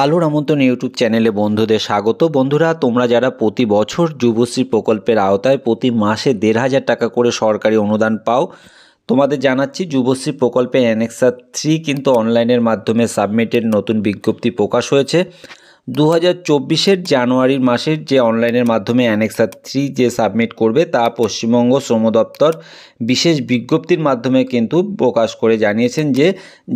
আলোর আমন্ত্রণ ইউটিউব চ্যানেলে বন্ধুদের স্বাগত। বন্ধুরা, তোমরা যারা প্রতি বছর যুবশ্রী প্রকল্পের আওতায় প্রতি মাসে ১,৫০০ টাকা করে সরকারি অনুদান পাও, তোমাদের জানাচ্ছি যুবশ্রী প্রকল্পে অ্যানেক্সার 3 কিন্তু অনলাইনের মাধ্যমে সাবমিটের নতুন বিজ্ঞপ্তি প্রকাশ হয়েছে। 2024-এর জানুয়ারি মাসের যে অনলাইনের মাধ্যমে অ্যানেক্সার 3 যে সাবমিট করবে তা পশ্চিমবঙ্গ শ্রম দপ্তর বিশেষ বিজ্ঞপ্তির মাধ্যমে কিন্তু প্রকাশ করে জানিয়েছেন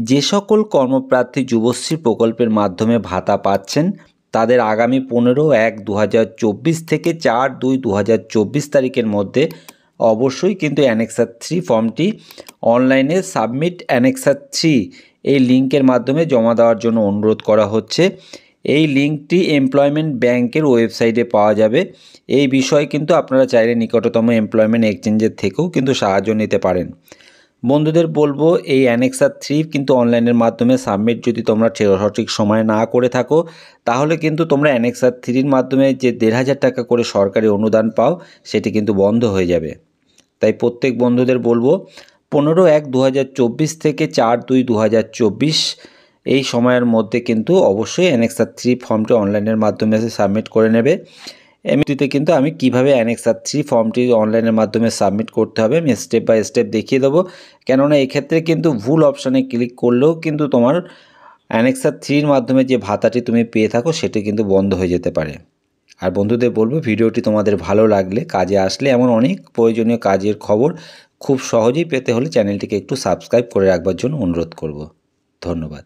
যে সকল কর্মপ্রার্থী যুবশ্রী প্রকল্পের মাধ্যমে ভাতা পাচ্ছেন তাদের আগামী 15/1/2024 থেকে 4/2/2024 তারিখের মধ্যে অবশ্যই কিন্তু অ্যানেক্সার 3 ফর্মটি অনলাইনে সাবমিট অ্যানেক্সার 3 এই লিঙ্কের মাধ্যমে জমা দেওয়ার জন্য অনুরোধ করা হচ্ছে। এই লিঙ্কটি এমপ্লয়মেন্ট ব্যাংকের ওয়েবসাইটে পাওয়া যাবে। এই বিষয়ে কিন্তু আপনারা চাইলে নিকটতম এমপ্লয়মেন্ট এক্সচেঞ্জের থেকেও কিন্তু সাহায্য নিতে পারেন। বন্ধুদের বলবো, এই অ্যানেক্সার 3 কিন্তু অনলাইনের মাধ্যমে সাবমিট যদি তোমরা সঠিক সময়ে না করে থাকো তাহলে কিন্তু তোমরা অ্যানেক্সার 3-র মাধ্যমে যে ১,৫০০ টাকা করে সরকারি অনুদান পাও সেটি কিন্তু বন্ধ হয়ে যাবে। তাই প্রত্যেক বন্ধুদের বলবো 15/1/2024 থেকে 4/2/2024 এই সময়ের মধ্যে কিন্তু অবশ্যই অ্যানেক্সার 3 ফর্মটি অনলাইনের মাধ্যমে সাবমিট করে নেবে। এমনিতে কিন্তু আমি কিভাবে অ্যানেক্সার 3 ফর্মটি অনলাইনের মাধ্যমে সাবমিট করতে হবে আমি স্টেপ বাই স্টেপ দেখিয়ে দেবো, কেননা এক্ষেত্রে কিন্তু ভুল অপশানে ক্লিক করলেও কিন্তু তোমার অ্যানেক্সার 3-র মাধ্যমে যে ভাতাটি তুমি পেয়ে থাকো সেটি কিন্তু বন্ধ হয়ে যেতে পারে। আর বন্ধুদের বলবো, ভিডিওটি তোমাদের ভালো লাগলে, কাজে আসলে, এমন অনেক প্রয়োজনীয় কাজের খবর খুব সহজেই পেতে হলে চ্যানেলটিকে একটু সাবস্ক্রাইব করে রাখবার জন্য অনুরোধ করব। ধন্যবাদ।